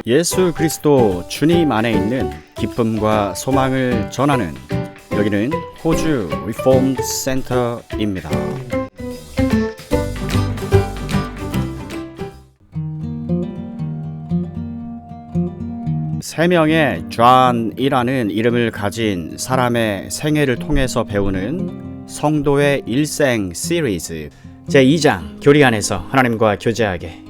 예수 그리스도 주님 안에 있는 기쁨과 소망을 전하는 여기는 호주 리폼드 센터입니다. 세 명의 존이라는 이름을 가진 사람의 생애를 통해서 배우는 성도의 일생 시리즈 제2장 교리 안에서 하나님과 교제하게.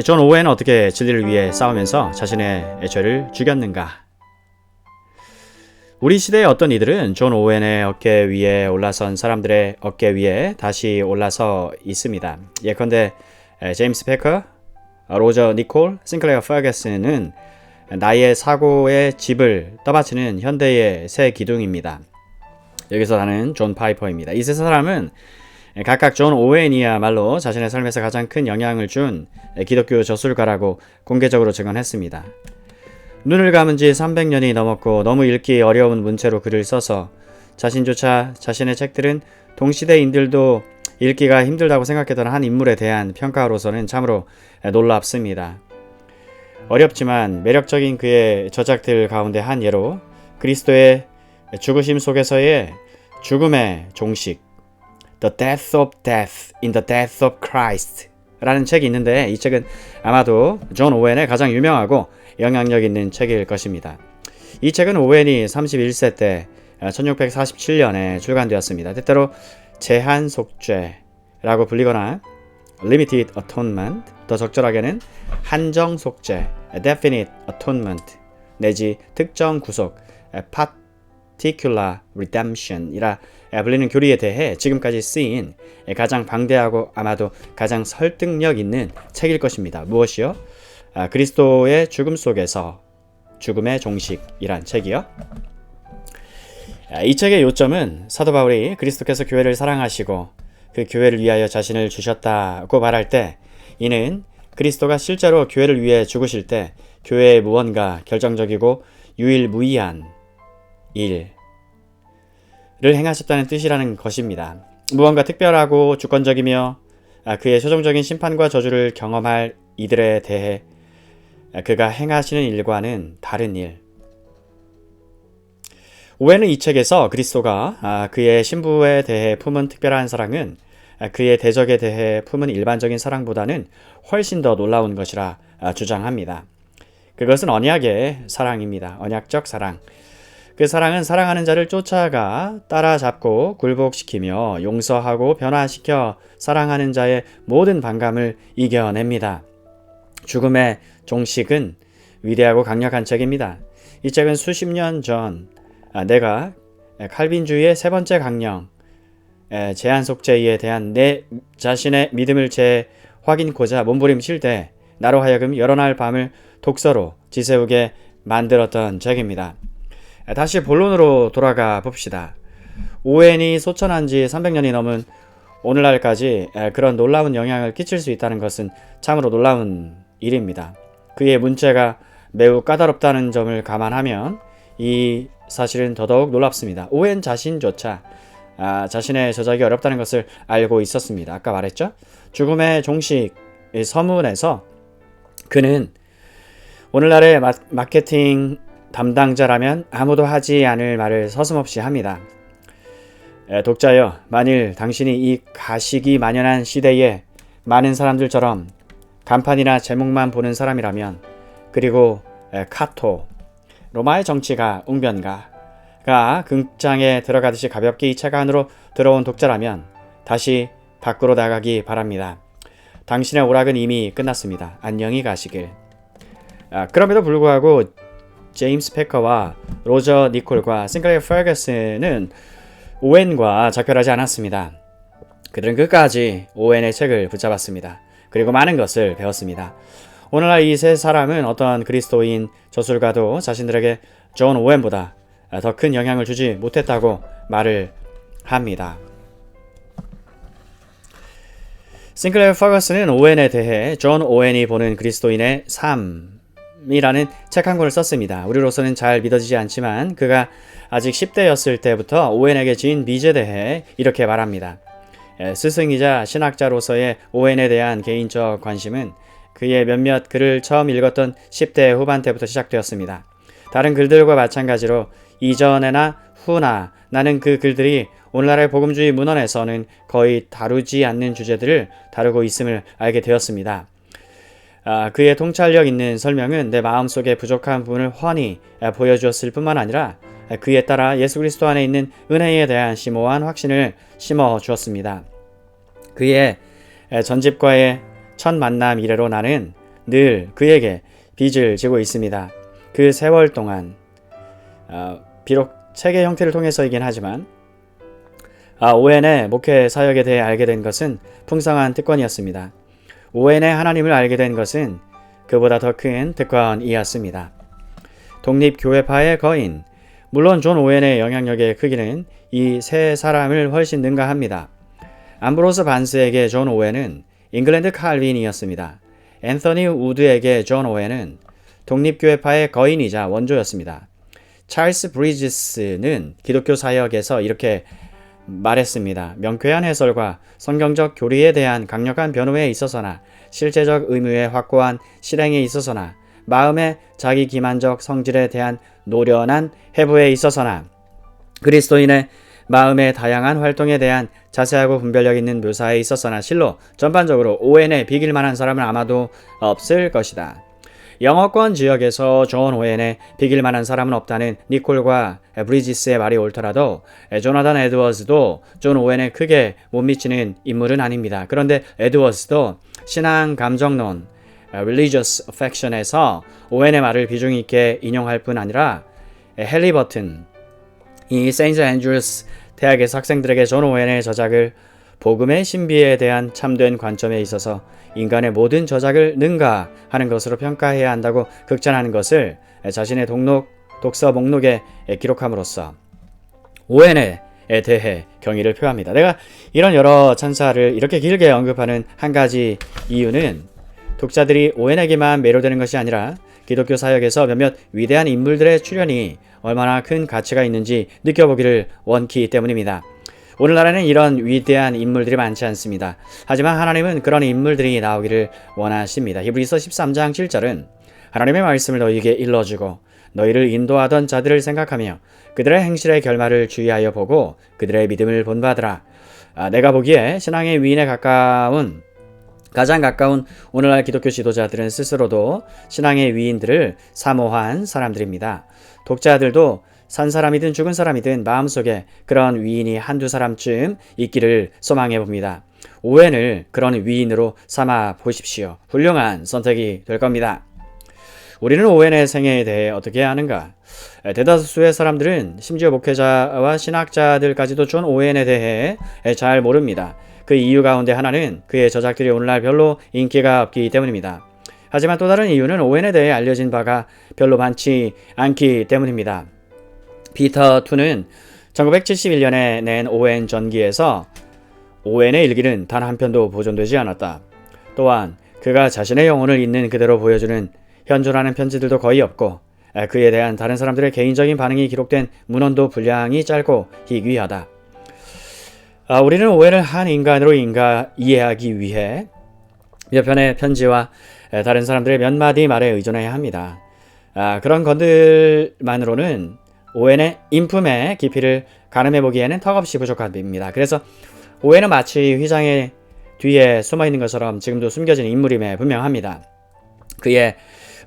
존 오웬은 어떻게 진리를 위해 싸우면서 자신의 죄를 죽였는가? 우리 시대의 어떤 이들은 존 오웬의 어깨 위에 올라선 사람들의 어깨 위에 다시 올라서 있습니다. 예컨대 제임스 패커, 로저 니콜, 싱클레어 퍼거슨은 나의 사고의 집을 떠받치는 현대의 새 기둥입니다. 여기서 나는 존 파이퍼입니다. 이 세 사람은 각각 존 오웬이야말로 자신의 삶에서 가장 큰 영향을 준 기독교 저술가라고 공개적으로 증언했습니다. 눈을 감은 지 300년이 넘었고 너무 읽기 어려운 문체로 글을 써서 자신조차 자신의 책들은 동시대인들도 읽기가 힘들다고 생각했던 한 인물에 대한 평가로서는 참으로 놀랍습니다. 어렵지만 매력적인 그의 저작들 가운데 한 예로 그리스도의 죽으심 속에서의 죽음의 종식 The Death of Death in the Death of Christ 라는 책이 있는데 이 책은 아마도 존 오웬의 가장 유명하고 영향력 있는 책일 것입니다. 이 책은 오웬이 31세 때 1647년에 출간되었습니다. 때때로 제한 속죄라고 불리거나 Limited Atonement, 더 적절하게는 한정 속죄 Definite Atonement 내지 특정 구속 Particular Redemption이라 불리는 교리에 대해 지금까지 쓰인 가장 방대하고 아마도 가장 설득력 있는 책일 것입니다. 무엇이요? 그리스도의 죽음 속에서 죽음의 종식이란 책이요. 이 책의 요점은 사도 바울이 그리스도께서 교회를 사랑하시고 그 교회를 위하여 자신을 주셨다고 말할 때 이는 그리스도가 실제로 교회를 위해 죽으실 때 교회에 무언가 결정적이고 유일무이한 일을 행하셨다는 뜻이라는 것입니다. 무언가 특별하고 주권적이며 그의 최종적인 심판과 저주를 경험할 이들에 대해 그가 행하시는 일과는 다른 일. 오웬은 이 책에서 그리스도가 그의 신부에 대해 품은 특별한 사랑은 그의 대적에 대해 품은 일반적인 사랑보다는 훨씬 더 놀라운 것이라 주장합니다. 그것은 언약의 사랑입니다. 언약적 사랑. 그 사랑은 사랑하는 자를 쫓아가 따라잡고 굴복시키며 용서하고 변화시켜 사랑하는 자의 모든 반감을 이겨냅니다. 죽음의 종식은 위대하고 강력한 책입니다. 이 책은 수십 년 전 내가 칼빈주의의 세 번째 강령 제한 속죄에 대한 내 자신의 믿음을 재확인코자 몸부림칠 때 나로 하여금 여러 날 밤을 독서로 지새우게 만들었던 책입니다. 다시 본론으로 돌아가 봅시다. 오웬이 소천한 지 300년이 넘은 오늘날까지 그런 놀라운 영향을 끼칠 수 있다는 것은 참으로 놀라운 일입니다. 그의 문체가 매우 까다롭다는 점을 감안하면 이 사실은 더더욱 놀랍습니다. 오웬 자신조차 자신의 저작이 어렵다는 것을 알고 있었습니다. 아까 말했죠? 죽음의 종식 서문에서 그는 오늘날의 마케팅 담당자라면 아무도 하지 않을 말을 서슴없이 합니다. 독자여, 만일 당신이 이 가식이 만연한 시대에 많은 사람들처럼 간판이나 제목만 보는 사람이라면 그리고 카토, 로마의 정치가 웅변가가 극장에 들어가듯이 가볍게 이 책 안으로 들어온 독자라면 다시 밖으로 나가기 바랍니다. 당신의 오락은 이미 끝났습니다. 안녕히 가시길. 그럼에도 불구하고 제임스 패커와 로저 니콜과 싱클레어 퍼거슨은 오웬과 작별하지 않았습니다. 그들은 끝까지 오웬의 책을 붙잡았습니다. 그리고 많은 것을 배웠습니다. 오늘날 이 세 사람은 어떤 그리스도인 저술가도 자신들에게 존 오웬보다 더 큰 영향을 주지 못했다고 말을 합니다. 싱클레어 퍼거슨은 오웬에 대해 존 오웬이 보는 그리스도인의 삶이라는 책 한 권을 썼습니다. 우리로서는 잘 믿어지지 않지만 그가 아직 10대였을 때부터 오웬에게 지은 빚에 대해 이렇게 말합니다. 스승이자 신학자로서의 오웬에 대한 개인적 관심은 그의 몇몇 글을 처음 읽었던 10대 후반 때부터 시작되었습니다. 다른 글들과 마찬가지로 이전에나 후나 나는 그 글들이 오늘날의 복음주의 문헌에서는 거의 다루지 않는 주제들을 다루고 있음을 알게 되었습니다. 그의 통찰력 있는 설명은 내 마음속에 부족한 부분을 훤히 보여주었을 뿐만 아니라 그에 따라 예수 그리스도 안에 있는 은혜에 대한 심오한 확신을 심어 주었습니다. 그의 전집과의 첫 만남 이래로 나는 늘 그에게 빚을 지고 있습니다. 그 세월 동안 비록 책의 형태를 통해서이긴 하지만 오웬의 목회 사역에 대해 알게 된 것은 풍성한 특권이었습니다. 오웬의 하나님을 알게 된 것은 그보다 더 큰 특권이었습니다. 독립교회파의 거인, 물론 존 오웬의 영향력의 크기는 이 세 사람을 훨씬 능가합니다. 암브로스 반스에게 존 오웬은 잉글랜드 칼빈이었습니다. 앤서니 우드에게 존 오웬은 독립교회파의 거인이자 원조였습니다. 찰스 브리지스는 기독교 사역에서 이렇게 말했습니다. 명쾌한 해설과 성경적 교리에 대한 강력한 변호에 있어서나 실제적 의무의 확고한 실행에 있어서나 마음의 자기 기만적 성질에 대한 노련한 해부에 있어서나 그리스도인의 마음의 다양한 활동에 대한 자세하고 분별력 있는 묘사에 있어서나 실로 전반적으로 오웬에 비길 만한 사람은 아마도 없을 것이다. 영어권 지역에서 존 오웬에 비길 만한 사람은 없다는 니콜과 브리지스의 말이 옳더라도 조나단 에드워즈도 존 오웬에 크게 못 미치는 인물은 아닙니다. 그런데 에드워즈도 신앙 감정론 Religious Affection에서 오웬의 말을 비중 있게 인용할 뿐 아니라 헨리 이 세인트 앤드루스 대학에서 학생들에게 존 오웬의 저작을 복음의 신비에 대한 참된 관점에 있어서 인간의 모든 저작을 능가하는 것으로 평가해야 한다고 극찬하는 것을 자신의 독서 목록에 기록함으로써 오웬에 대해 경의를 표합니다. 내가 이런 여러 찬사를 이렇게 길게 언급하는 한 가지 이유는 독자들이 오웬에게만 매료되는 것이 아니라 기독교 사역에서 몇몇 위대한 인물들의 출연이 얼마나 큰 가치가 있는지 느껴보기를 원키 때문입니다. 오늘날에는 이런 위대한 인물들이 많지 않습니다. 하지만 하나님은 그런 인물들이 나오기를 원하십니다. 히브리서 13장 7절은 하나님의 말씀을 너희에게 일러주고 너희를 인도하던 자들을 생각하며 그들의 행실의 결말을 주의하여 보고 그들의 믿음을 본받으라. 내가 보기에 신앙의 위인에 가장 가까운 오늘날 기독교 지도자들은 스스로도 신앙의 위인들을 사모한 사람들입니다. 독자들도 산 사람이든 죽은 사람이든 마음속에 그런 위인이 한두 사람쯤 있기를 소망해 봅니다. 오웬을 그런 위인으로 삼아 보십시오. 훌륭한 선택이 될 겁니다. 우리는 오웬의 생애에 대해 어떻게 아는가? 대다수의 사람들은 심지어 목회자와 신학자들까지도 존 오웬에 대해 잘 모릅니다. 그 이유 가운데 하나는 그의 저작들이 오늘날 별로 인기가 없기 때문입니다. 하지만 또 다른 이유는 오웬에 대해 알려진 바가 별로 많지 않기 때문입니다. 피터 투는 1971년에 낸 오웬 전기에서 오웬의 일기는 단 한 편도 보존되지 않았다. 또한 그가 자신의 영혼을 있는 그대로 보여주는 현존하는 편지들도 거의 없고 그에 대한 다른 사람들의 개인적인 반응이 기록된 문헌도 분량이 짧고 희귀하다. 우리는 오웬을 한 인간으로 이해하기 위해 몇 편의 편지와 다른 사람들의 몇 마디 말에 의존해야 합니다. 그런 것들만으로는 오웬의 인품의 깊이를 가늠해 보기에는 턱없이 부족합니다. 그래서 오웬은 마치 휘장의 뒤에 숨어있는 것처럼 지금도 숨겨진 인물임에 분명합니다. 그의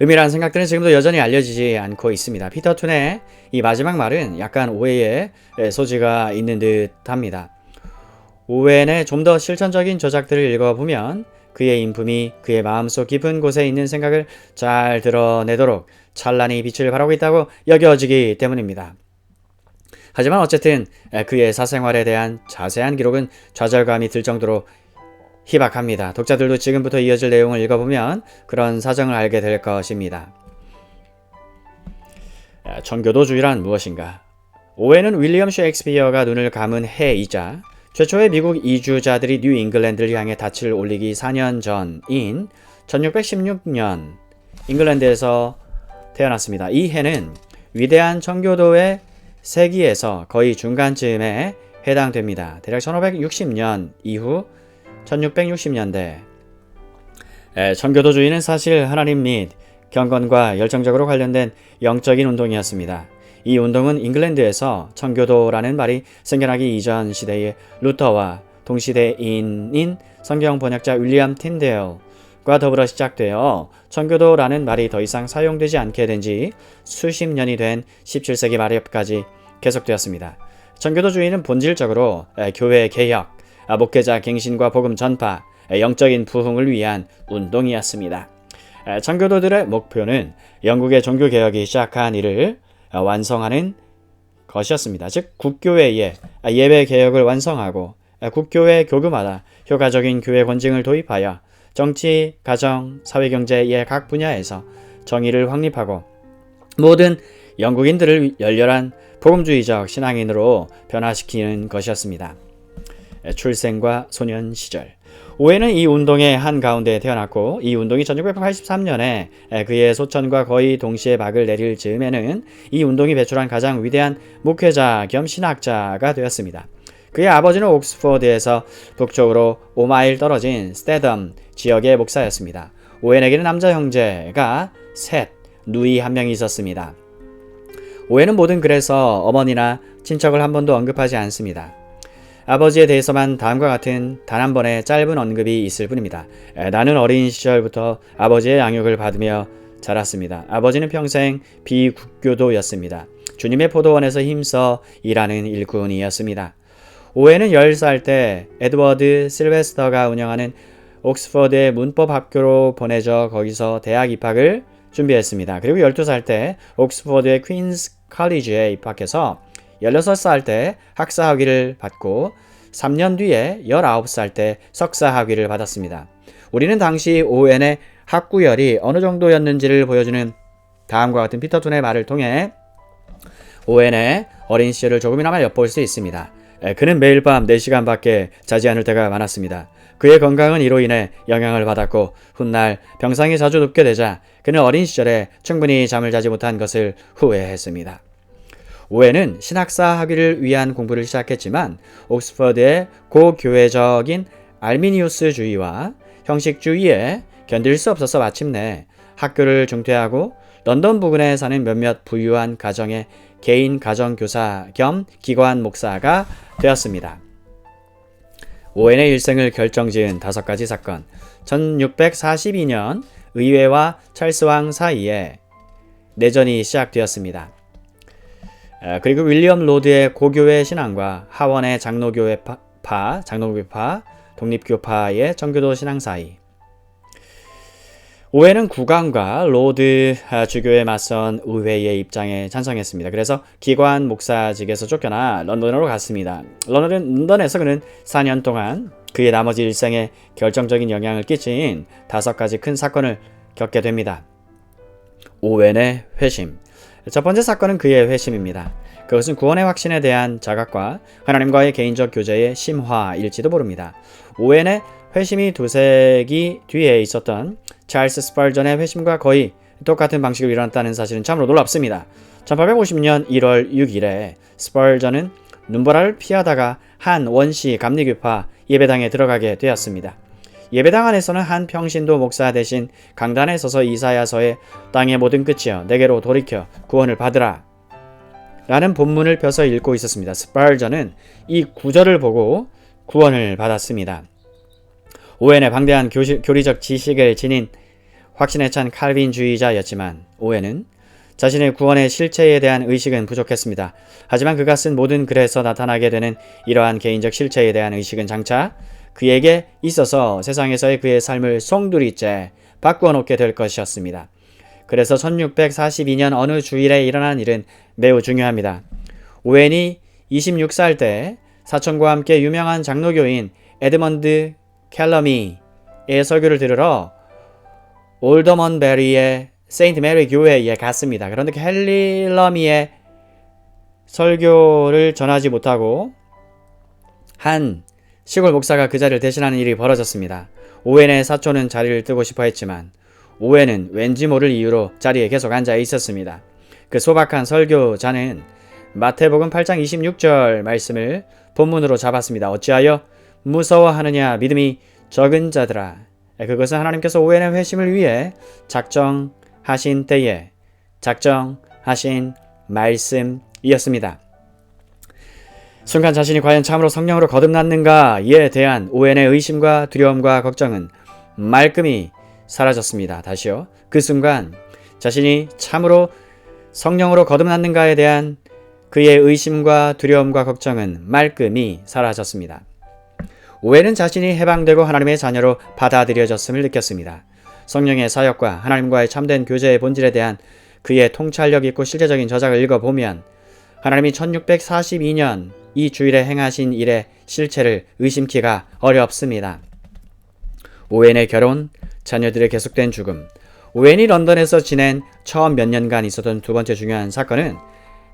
은밀한 생각들은 지금도 여전히 알려지지 않고 있습니다. 피터 툰의 이 마지막 말은 약간 오해의 소지가 있는 듯합니다. 오웬의 좀 더 실천적인 저작들을 읽어보면 그의 인품이 그의 마음속 깊은 곳에 있는 생각을 잘 드러내도록 찬란히 빛을 발하고 있다고 여겨지기 때문입니다. 하지만 어쨌든 그의 사생활에 대한 자세한 기록은 좌절감이 들 정도로 희박합니다. 독자들도 지금부터 이어질 내용을 읽어보면 그런 사정을 알게 될 것입니다. 전교도주의란 무엇인가? 오웬은 윌리엄 셰익스피어가 눈을 감은 해이자 최초의 미국 이주자들이 뉴 잉글랜드를 향해 닻을 올리기 4년 전인 1616년 잉글랜드에서 태어났습니다. 이 해는 위대한 청교도의 세기에서 거의 중간쯤에 해당됩니다. 대략 1560년 이후 1660년대 청교도주의는 사실 하나님 및 경건과 열정적으로 관련된 영적인 운동이었습니다. 이 운동은 잉글랜드에서 청교도라는 말이 생겨나기 이전 시대의 루터와 동시대인인 성경 번역자 윌리엄 틴데일과 더불어 시작되어 청교도라는 말이 더 이상 사용되지 않게 된 지 수십 년이 된 17세기 말까지 계속되었습니다. 청교도주의는 본질적으로 교회 개혁, 목회자 갱신과 복음 전파, 영적인 부흥을 위한 운동이었습니다. 청교도들의 목표는 영국의 종교개혁이 시작한 일을 완성하는 것이었습니다. 즉 국교회의 예배개혁을 완성하고 국교회 교구마다 효과적인 교회 권징을 도입하여 정치, 가정, 사회경제의 각 분야에서 정의를 확립하고 모든 영국인들을 열렬한 복음주의적 신앙인으로 변화시키는 것이었습니다. 출생과 소년 시절 오웬은 이 운동의 한가운데 태어났고 이 운동이 1683년에 그의 소천과 거의 동시에 막을 내릴 즈음에는 이 운동이 배출한 가장 위대한 목회자 겸 신학자가 되었습니다. 그의 아버지는 옥스퍼드에서 북쪽으로 5마일 떨어진 스테덤 지역의 목사였습니다. 오웬에게는 남자 형제가 셋, 누이 한 명이 있었습니다. 오웬은 뭐든 그래서 어머니나 친척을 한 번도 언급하지 않습니다. 아버지에 대해서만 다음과 같은 단 한 번의 짧은 언급이 있을 뿐입니다. 나는 어린 시절부터 아버지의 양육을 받으며 자랐습니다. 아버지는 평생 비국교도였습니다. 주님의 포도원에서 힘써 일하는 일꾼이었습니다. 오웬은 10살 때 에드워드 실베스터가 운영하는 옥스퍼드의 문법학교로 보내져 거기서 대학 입학을 준비했습니다. 그리고 12살 때 옥스퍼드의 퀸스 칼리지에 입학해서 16살 때 학사학위를 받고 3년 뒤에 19살 때 석사학위를 받았습니다. 우리는 당시 오웬의 학구열이 어느 정도였는지를 보여주는 다음과 같은 피터톤의 말을 통해 오웬의 어린 시절을 조금이나마 엿볼 수 있습니다. 그는 매일 밤 4시간밖에 자지 않을 때가 많았습니다. 그의 건강은 이로 인해 영향을 받았고 훗날 병상에 자주 눕게 되자 그는 어린 시절에 충분히 잠을 자지 못한 것을 후회했습니다. 오웬은 신학사 학위를 위한 공부를 시작했지만 옥스퍼드의 고교회적인 알미니우스주의와 형식주의에 견딜 수 없어서 마침내 학교를 중퇴하고 런던 부근에 사는 몇몇 부유한 가정의 개인 가정교사 겸 기관 목사가 되었습니다. 오웬의 일생을 결정지은 5가지 사건. 1642년 의회와 찰스왕 사이에 내전이 시작되었습니다. 그리고 윌리엄 로드의 고교회 신앙과 하원의 장로교파, 독립교파의 청교도 신앙 사이. 오웬은 국왕과 로드 주교에 맞선 의회의 입장에 찬성했습니다. 그래서 기관 목사직에서 쫓겨나 런던으로 갔습니다. 런던에서 그는 4년 동안 그의 나머지 일생에 결정적인 영향을 끼친 5가지 큰 사건을 겪게 됩니다. 오웬의 회심. 첫 번째 사건은 그의 회심입니다. 그것은 구원의 확신에 대한 자각과 하나님과의 개인적 교제의 심화일지도 모릅니다. 오웬의 회심이 2세기 뒤에 있었던 찰스 스펄전의 회심과 거의 똑같은 방식으로 일어났다는 사실은 참으로 놀랍습니다. 1850년 1월 6일에 스펄전은 눈보라를 피하다가 한 원시 감리교파 예배당에 들어가게 되었습니다. 예배당 안에서는 한 평신도 목사 대신 강단에 서서 이사야서의 땅의 모든 끝이여 내게로 돌이켜 구원을 받으라 라는 본문을 펴서 읽고 있었습니다. 스펄전은 이 구절을 보고 구원을 받았습니다. 오웬의 방대한 교리적 지식을 지닌 확신에 찬 칼빈주의자였지만 오웬은 자신의 구원의 실체에 대한 의식은 부족했습니다. 하지만 그가 쓴 모든 글에서 나타나게 되는 이러한 개인적 실체에 대한 의식은 장차 그에게 있어서 세상에서의 그의 삶을 송두리째 바꾸어 놓게 될 것이었습니다. 그래서 1642년 어느 주일에 일어난 일은 매우 중요합니다. 오웬이 26살 때 사촌과 함께 유명한 장로교인 에드먼드 캘러미의 설교를 들으러 올더먼베리의 세인트 메리 교회에 갔습니다. 그런데 캘러미의 설교를 전하지 못하고 한 시골 목사가 그 자리를 대신하는 일이 벌어졌습니다. 오웬의 사촌은 자리를 뜨고 싶어 했지만 오웬은 왠지 모를 이유로 자리에 계속 앉아 있었습니다. 그 소박한 설교자는 마태복음 8장 26절 말씀을 본문으로 잡았습니다. 어찌하여 무서워하느냐 믿음이 적은 자들아. 그것은 하나님께서 오웬의 회심을 위해 작정하신 때에 작정하신 말씀이었습니다. 순간 자신이 과연 참으로 성령으로 거듭났는가에 대한 오웬의 의심과 두려움과 걱정은 말끔히 사라졌습니다. 다시요. 그 순간 자신이 참으로 성령으로 거듭났는가에 대한 그의 의심과 두려움과 걱정은 말끔히 사라졌습니다. 오웬은 자신이 해방되고 하나님의 자녀로 받아들여졌음을 느꼈습니다. 성령의 사역과 하나님과의 참된 교제의 본질에 대한 그의 통찰력 있고 실제적인 저작을 읽어보면 하나님이 1642년 이 주일에 행하신 일의 실체를 의심키가 어렵습니다. 오웬의 결혼, 자녀들의 계속된 죽음, 오웬이 런던에서 지낸 처음 몇 년간 있었던 두 번째 중요한 사건은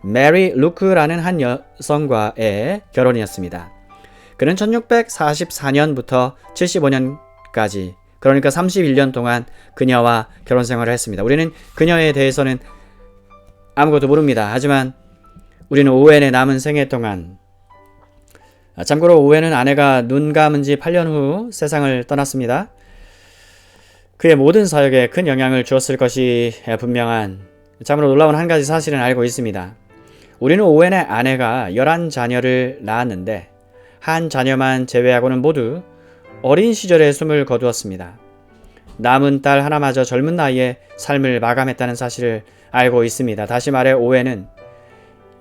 메리 루크라는 한 여성과의 결혼이었습니다. 그는 1644년부터 75년까지 그러니까 31년 동안 그녀와 결혼 생활을 했습니다. 우리는 그녀에 대해서는 아무것도 모릅니다. 하지만 우리는 오웬의 남은 생애 동안 참고로 오웬은 아내가 눈 감은 지 8년 후 세상을 떠났습니다. 그의 모든 사역에 큰 영향을 주었을 것이 분명한 참으로 놀라운 한 가지 사실은 알고 있습니다. 우리는 오웬의 아내가 11자녀를 낳았는데 한 자녀만 제외하고는 모두 어린 시절에 숨을 거두었습니다. 남은 딸 하나마저 젊은 나이에 삶을 마감했다는 사실을 알고 있습니다. 다시 말해 오웬은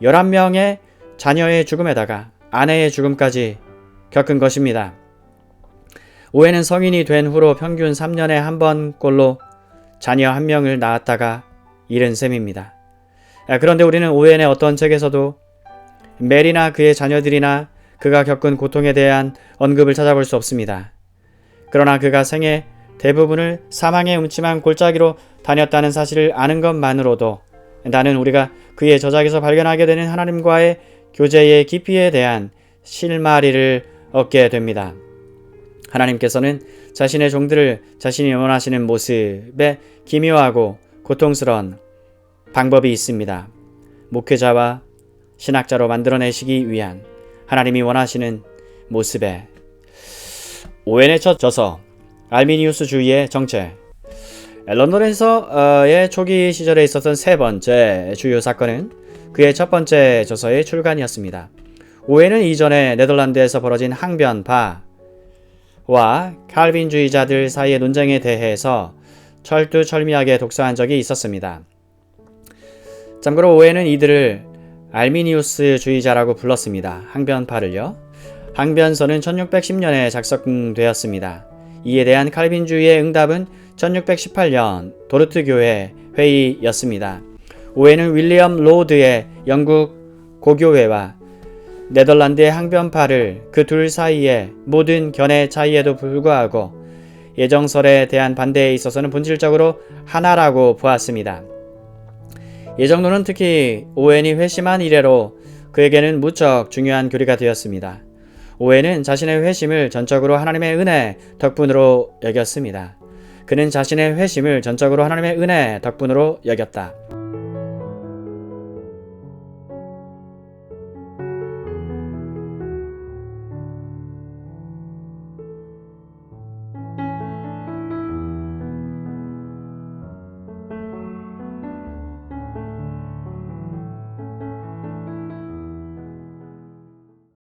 11명의 자녀의 죽음에다가 아내의 죽음까지 겪은 것입니다. 오웬은 성인이 된 후로 평균 3년에 한 번꼴로 자녀 한 명을 낳았다가 잃은 셈입니다. 그런데 우리는 오웬의 어떤 책에서도 메리나 그의 자녀들이나 그가 겪은 고통에 대한 언급을 찾아볼 수 없습니다. 그러나 그가 생애 대부분을 사망의 음침한 골짜기로 다녔다는 사실을 아는 것만으로도 나는 우리가 그의 저작에서 발견하게 되는 하나님과의 교제의 깊이에 대한 실마리를 얻게 됩니다. 하나님께서는 자신의 종들을 자신이 원하시는 모습에 기묘하고 고통스러운 방법이 있습니다. 목회자와 신학자로 만들어내시기 위한 하나님이 원하시는 모습에 오웬의 첫 저서 알미니우스주의의 정체 런던에서의 초기 시절에 있었던 세 번째 주요 사건은 그의 첫 번째 저서의 출간이었습니다. 오웬은 이전에 네덜란드에서 벌어진 항변파와 칼빈주의자들 사이의 논쟁에 대해서 철두철미하게 독서한 적이 있었습니다. 참고로 오웬은 이들을 알미니우스주의자라고 불렀습니다. 항변파를요. 항변서는 1610년에 작성되었습니다. 이에 대한 칼빈주의의 응답은 1618년 도르트 교회 회의였습니다. 오웬은 윌리엄 로드의 영국 고교회와 네덜란드의 항변파를 그 둘 사이의 모든 견해 차이에도 불구하고 예정설에 대한 반대에 있어서는 본질적으로 하나라고 보았습니다. 예정론은 특히 오웬이 회심한 이래로 그에게는 무척 중요한 교리가 되었습니다. 오웬은 자신의 회심을 전적으로 하나님의 은혜 덕분으로 여겼습니다. 그는 자신의 회심을 전적으로 하나님의 은혜 덕분으로 여겼다.